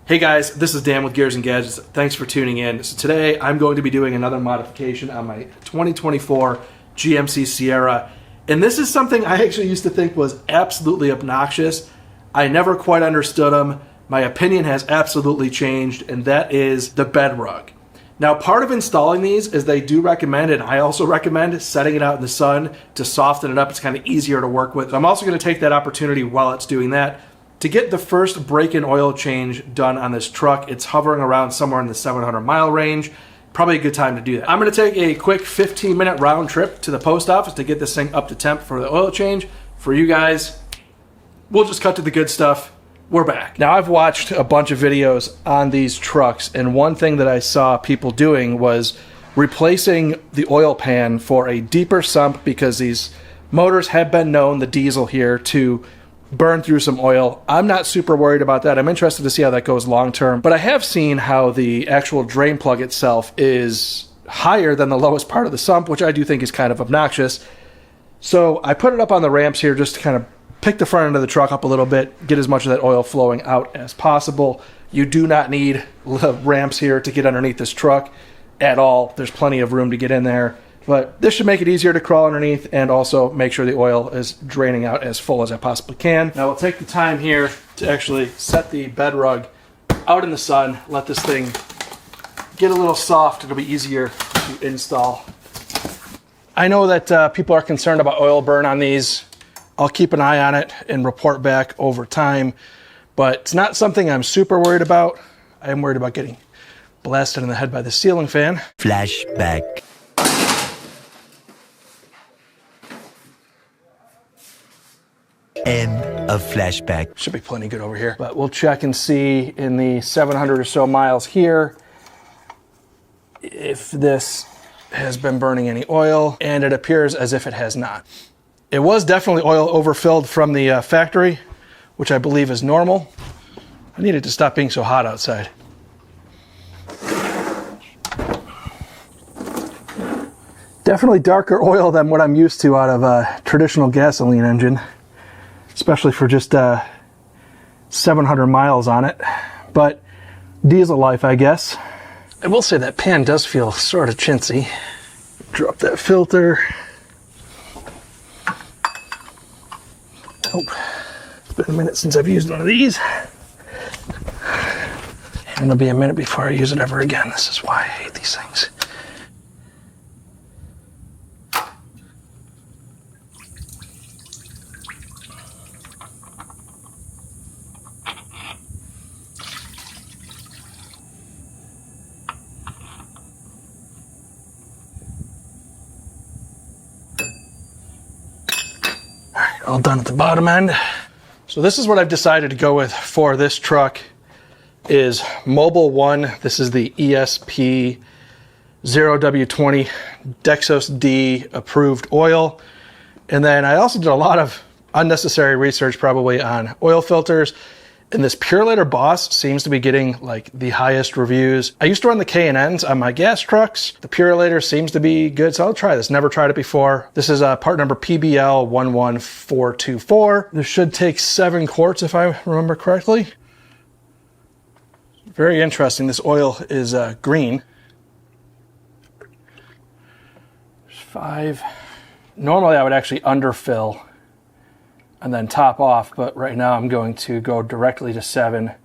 Hey guys, this is Dan with Gears and Gadgets. Thanks for tuning in. So today I'm going to be doing another modification on my 2024 GMC Sierra. And this is something I actually used to think was absolutely obnoxious. I never quite understood them. My opinion has absolutely changed, and that is the bed rug. Now, part of installing these is they do recommend, and I also recommend, setting it out in the sun to soften it up. It's kind of easier to work with. I'm also going to take that opportunity while it's doing that to get the first break-in oil change done on this truck. It's hovering around somewhere in the 700-mile range. Probably a good time to do that. I'm going to take a quick 15-minute round trip to the post office to get this thing up to temp for the oil change. For you guys, we'll just cut to the good stuff. We're back. Now, I've watched a bunch of videos on these trucks, and one thing that I saw people doing was replacing the oil pan for a deeper sump, because these motors have been known, the diesel here, to burn through some oil. I'm not super worried about that. I'm interested to see how that goes long term, but I have seen how the actual drain plug itself is higher than the lowest part of the sump, which I do think is kind of obnoxious. So I put it up on the ramps here just to kind of pick the front end of the truck up a little bit, get as much of that oil flowing out as possible. You do not need the ramps here to get underneath this truck at all. There's plenty of room to get in there. But this should make it easier to crawl underneath and also make sure the oil is draining out as full as I possibly can. Now we'll take the time here to actually set the bed rug out in the sun, let this thing get a little soft. It'll be easier to install. I know that people are concerned about oil burn on these. I'll keep an eye on it and report back over time, but it's not something I'm super worried about. I am worried about getting blasted in the head by the ceiling fan. Flashback. End of flashback. Should be plenty good over here, but we'll check and see in the 700 or so miles here if this has been burning any oil, and it appears as if it has not. It was definitely oil overfilled from the factory, which I believe is normal. I need it to stop being so hot outside. Definitely darker oil than what I'm used to out of a traditional gasoline engine, especially for just 700 miles on it, but diesel life, I guess. I will say that pan does feel sort of chintzy. Drop that filter. Oh, it's been a minute since I've used one of these. And it'll be a minute before I use it ever again. This is why I hate these things. All done at the bottom end. So this is what I've decided to go with for this truck is Mobile One. This is the ESP 0W20 Dexos D approved oil. And then I also did a lot of unnecessary research probably on oil filters. And this Purelator Boss seems to be getting like the highest reviews. I used to run the K&Ns on my gas trucks. The Purelator seems to be good, so I'll try this. Never tried it before. This is part number PBL11424. This should take 7 quarts if I remember correctly. Very interesting. This oil is green. There's 5. Normally I would actually underfill and then top off, but right now I'm going to go directly to 7, and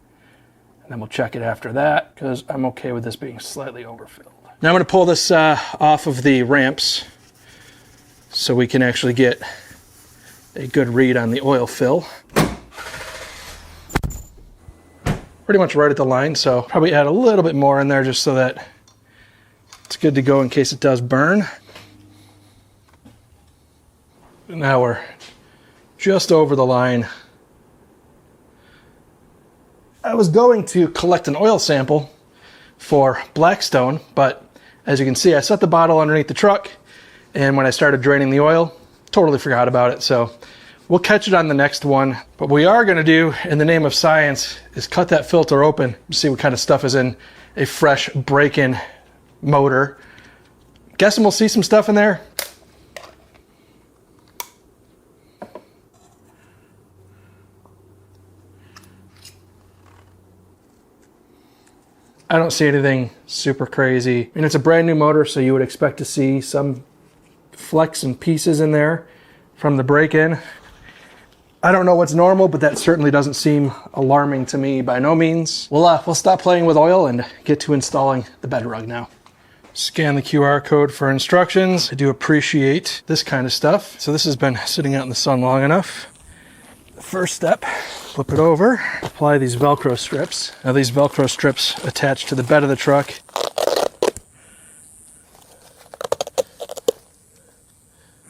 then we'll check it after that, because I'm okay with this being slightly overfilled. Now I'm going to pull this off of the ramps so we can actually get a good read on the oil fill. Pretty much right at the line, so probably add a little bit more in there just so that it's good to go in case it does burn. And now we're just over the line. I was going to collect an oil sample for Blackstone, but as you can see, I set the bottle underneath the truck, and when I started draining the oil, totally forgot about it. So we'll catch it on the next one. But what we are going to do, in the name of science, is cut that filter open, see what kind of stuff is in a fresh break-in motor. Guessing we'll see some stuff in there. I don't see anything super crazy. And it's a brand new motor, so you would expect to see some flex and pieces in there from the break-in. I don't know what's normal, but that certainly doesn't seem alarming to me by no means. We'll stop playing with oil and get to installing the bed rug now. Scan the QR code for instructions. I do appreciate this kind of stuff. So this has been sitting out in the sun long enough. The first step, flip it over, apply these Velcro strips. Now these Velcro strips attach to the bed of the truck.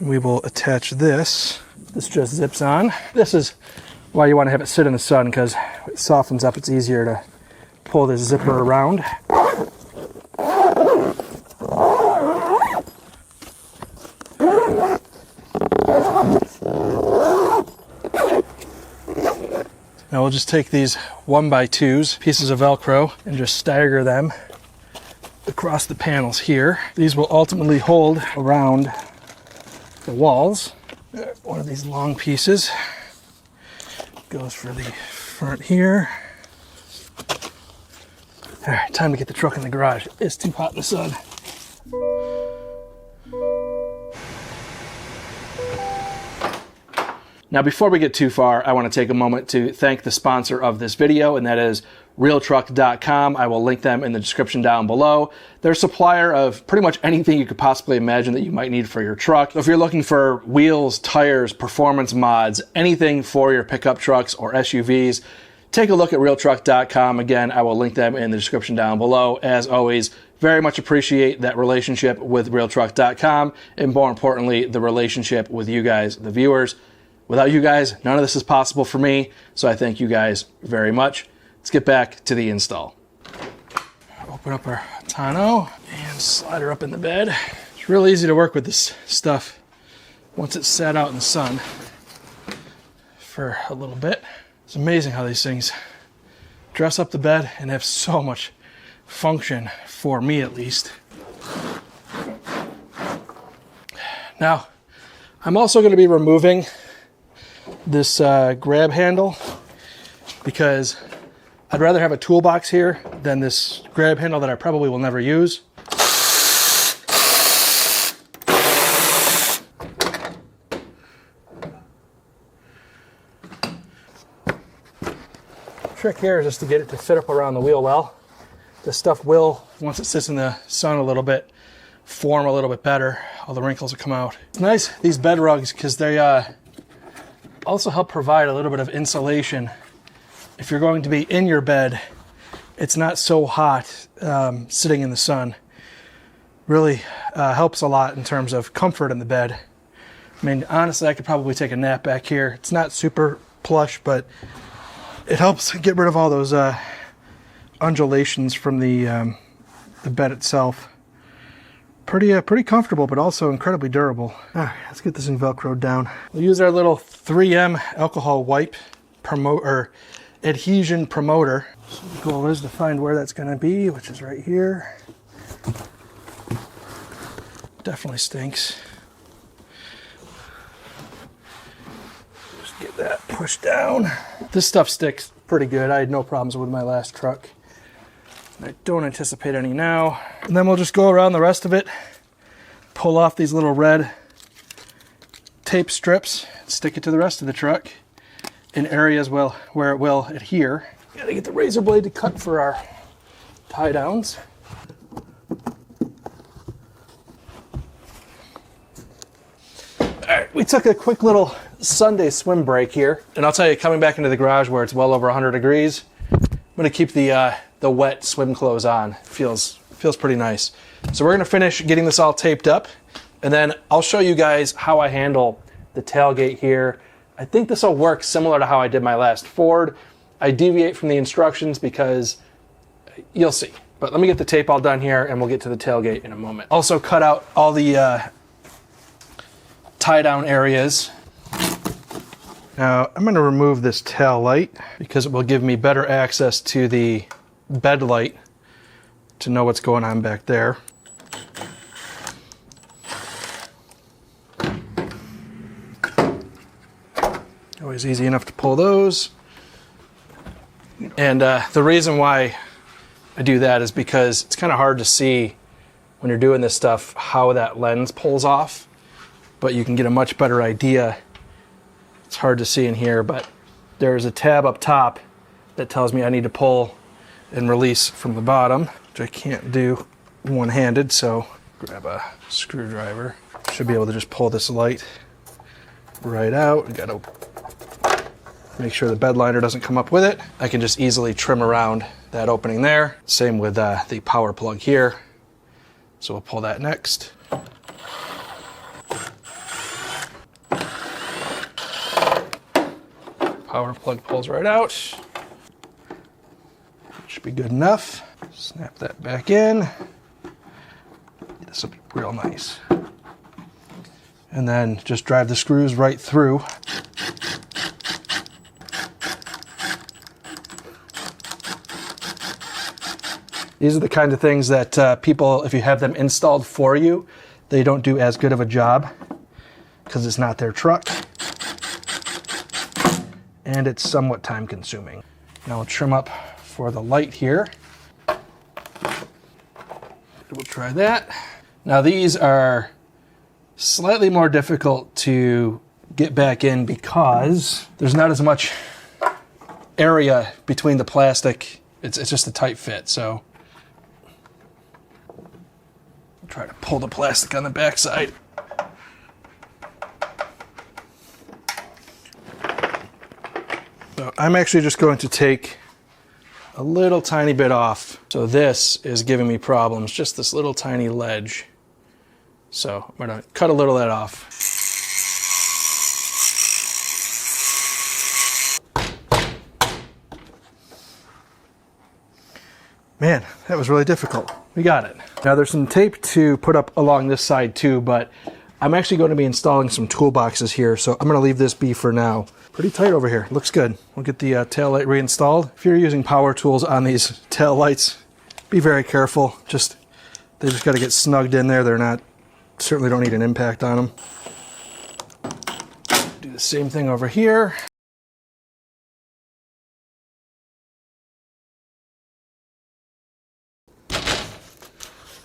We will attach this. This just zips on. This is why you want to have it sit in the sun, because it softens up. It's easier to pull this zipper around. Now we'll just take these 1x2s, pieces of Velcro, and just stagger them across the panels here. These will ultimately hold around the walls. One of these long pieces goes for the front here. All right, time to get the truck in the garage. It's too hot in the sun. Now, before we get too far, I want to take a moment to thank the sponsor of this video, and that is Realtruck.com. I will link them in the description down below. They're a supplier of pretty much anything you could possibly imagine that you might need for your truck. So if you're looking for wheels, tires, performance mods, anything for your pickup trucks or SUVs, take a look at Realtruck.com. Again, I will link them in the description down below. As always, very much appreciate that relationship with Realtruck.com, and more importantly, the relationship with you guys, the viewers. Without you guys, none of this is possible for me, so I thank you guys very much. Let's get back to the install. Open up our tonneau and slide her up in the bed. It's real easy to work with this stuff once it's sat out in the sun for a little bit. It's amazing how these things dress up the bed and have so much function, for me at least. Now, I'm also going to be removing this grab handle, because I'd rather have a toolbox here than this grab handle that I probably will never use. Trick here is just to get it to fit up around the wheel well. This stuff will, once it sits in the sun a little bit, form a little bit better. All the wrinkles will come out. It's nice, these bed rugs, because they also help provide a little bit of insulation. If you're going to be in your bed, it's not so hot sitting in the sun. Really helps a lot in terms of comfort in the bed. I mean, honestly, I could probably take a nap back here. It's not super plush, but it helps get rid of all those undulations from the bed itself. Pretty comfortable, but also incredibly durable. All right, let's get this thing Velcroed down. We'll use our little 3M alcohol wipe adhesion promoter. So the goal is to find where that's going to be, which is right here. Definitely stinks. Just get that pushed down. This stuff sticks pretty good. I had no problems with my last truck. I don't anticipate any now. And then we'll just go around the rest of it, pull off these little red tape strips, stick it to the rest of the truck in areas where it will adhere. Gotta get the razor blade to cut for our tie downs. All right, we took a quick little Sunday swim break here. And I'll tell you, coming back into the garage where it's well over 100 degrees, I'm gonna keep the wet swim clothes on. Feels pretty nice. So we're gonna finish getting this all taped up, and then I'll show you guys how I handle the tailgate here. I think this will work similar to how I did my last Ford. I deviate from the instructions because you'll see. But let me get the tape all done here, and we'll get to the tailgate in a moment. Also cut out all the tie down areas. Now I'm going to remove this tail light because it will give me better access to the bed light to know what's going on back there. Always easy enough to pull those. And the reason why I do that is because it's kind of hard to see when you're doing this stuff how that lens pulls off, but you can get a much better idea. It's hard to see in here, but there's a tab up top that tells me I need to pull and release from the bottom, which I can't do one-handed, so grab a screwdriver. Should be able to just pull this light right out. I gotta make sure the bed liner doesn't come up with it. I can just easily trim around that opening there. Same with the power plug here. So we'll pull that next. Power plug pulls right out. Should be good enough. Snap that back in. This will be real nice. And then just drive the screws right through. These are the kind of things that people, if you have them installed for you, they don't do as good of a job because it's not their truck. And it's somewhat time consuming. Now we'll trim up for the light here. We'll try that. Now these are slightly more difficult to get back in because there's not as much area between the plastic. It's just a tight fit, so I'll try to pull the plastic on the backside. So I'm actually just going to take a little tiny bit off. So this is giving me problems, just this little tiny ledge. So I'm gonna cut a little of that off. Man, that was really difficult. We got it. Now there's some tape to put up along this side too, but I'm actually going to be installing some toolboxes here, so I'm gonna leave this be for now. Pretty tight over here, looks good. We'll get the tail light reinstalled. If you're using power tools on these tail lights, be very careful. They just gotta get snugged in there. Certainly don't need an impact on them. Do the same thing over here.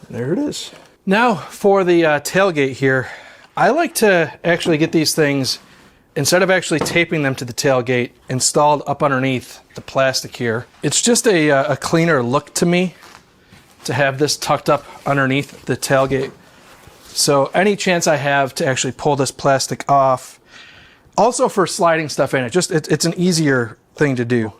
There it is. Now for the tailgate here, I like to actually get these things, instead of actually taping them to the tailgate, installed up underneath the plastic here. It's just a cleaner look to me to have this tucked up underneath the tailgate. So any chance I have to actually pull this plastic off, also for sliding stuff in, it's an easier thing to do.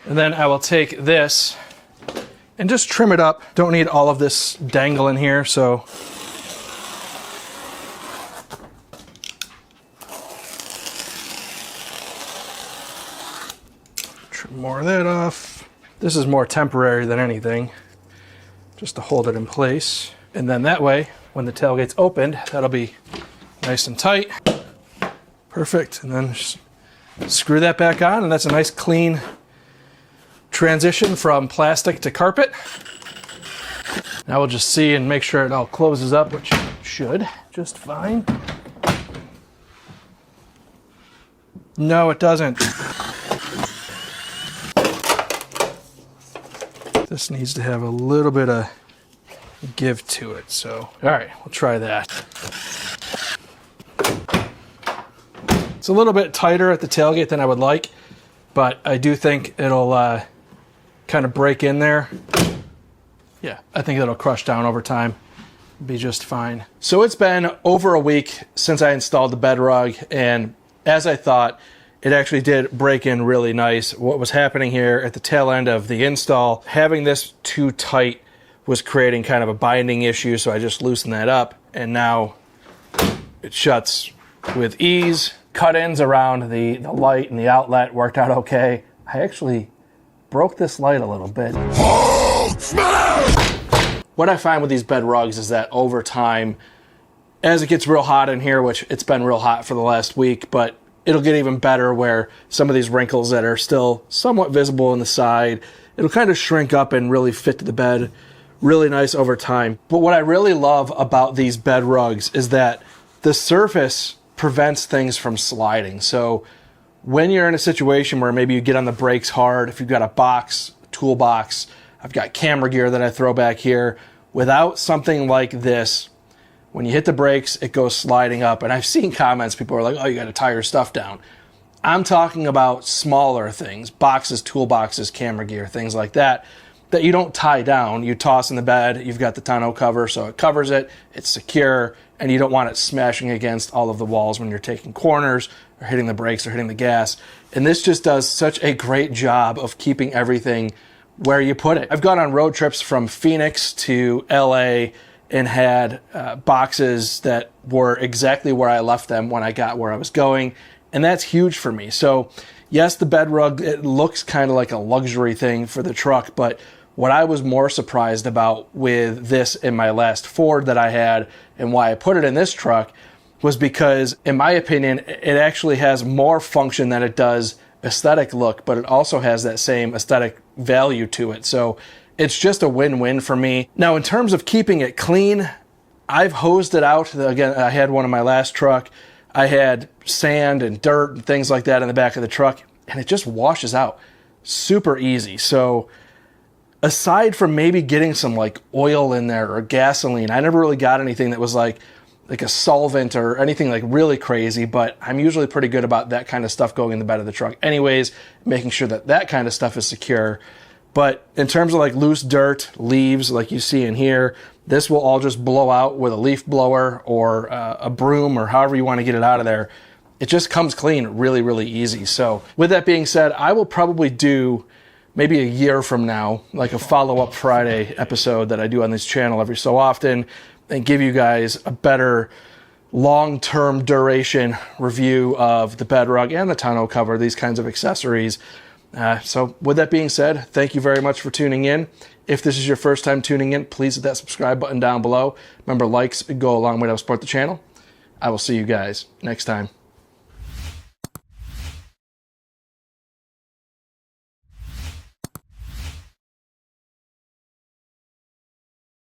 And then I will take this and just trim it up. Don't need all of this dangle in here, so trim more of that off. This is more temporary than anything, just to hold it in place. And then that way, when the tailgate's opened, that'll be nice and tight. Perfect. And then just screw that back on, and that's a nice clean transition from plastic to carpet. Now we'll just see and make sure it all closes up, which should just fine. No, it doesn't. This needs to have a little bit of give to it, so all right, we'll try that. It's a little bit tighter at the tailgate than I would like, but I do think it'll kind of break in there. Yeah, I think it'll crush down over time. Be just fine. So it's been over a week since I installed the Bedrug, and as I thought, it actually did break in really nice. What was happening here at the tail end of the install, having this too tight was creating kind of a binding issue, so I just loosened that up, and now it shuts with ease. Cut-ins around the light and the outlet worked out okay. I actually broke this light a little bit. What I find with these Bedrugs is that over time, as it gets real hot in here, which it's been real hot for the last week, but it'll get even better where some of these wrinkles that are still somewhat visible on the side, it'll kind of shrink up and really fit to the bed. Really nice over time. But what I really love about these Bedrugs is that the surface prevents things from sliding. So when you're in a situation where maybe you get on the brakes hard, if you've got a box, toolbox, I've got camera gear that I throw back here, without something like this, when you hit the brakes, it goes sliding up. And I've seen comments, people are like, oh, you got to tie your stuff down. I'm talking about smaller things, boxes, toolboxes, camera gear, things like that, that you don't tie down. You toss in the bed, you've got the tonneau cover, so it covers it, it's secure, and you don't want it smashing against all of the walls when you're taking corners or hitting the brakes or hitting the gas. And this just does such a great job of keeping everything where you put it. I've gone on road trips from Phoenix to LA and had boxes that were exactly where I left them when I got where I was going. And that's huge for me. So yes, the Bedrug, it looks kind of like a luxury thing for the truck, but what I was more surprised about with this in my last Ford that I had and why I put it in this truck was because, in my opinion, it actually has more function than it does aesthetic look, but it also has that same aesthetic value to it. So it's just a win-win for me. Now, in terms of keeping it clean, I've hosed it out. Again, I had one in my last truck. I had sand and dirt and things like that in the back of the truck, and it just washes out super easy. So aside from maybe getting some like oil in there or gasoline, I never really got anything that was like a solvent or anything like really crazy, but I'm usually pretty good about that kind of stuff going in the bed of the truck anyways, making sure that that kind of stuff is secure. But in terms of like loose dirt, leaves, like you see in here, this will all just blow out with a leaf blower or a broom or however you want to get it out of there. It just comes clean really, really easy. So with that being said, I will probably do maybe a year from now, like a follow-up Friday episode that I do on this channel every so often, and give you guys a better long-term duration review of the Bedrug and the tonneau cover, these kinds of accessories. So with that being said, thank you very much for tuning in. If this is your first time tuning in, please hit that subscribe button down below. Remember, likes go a long way to support the channel. I will see you guys next time.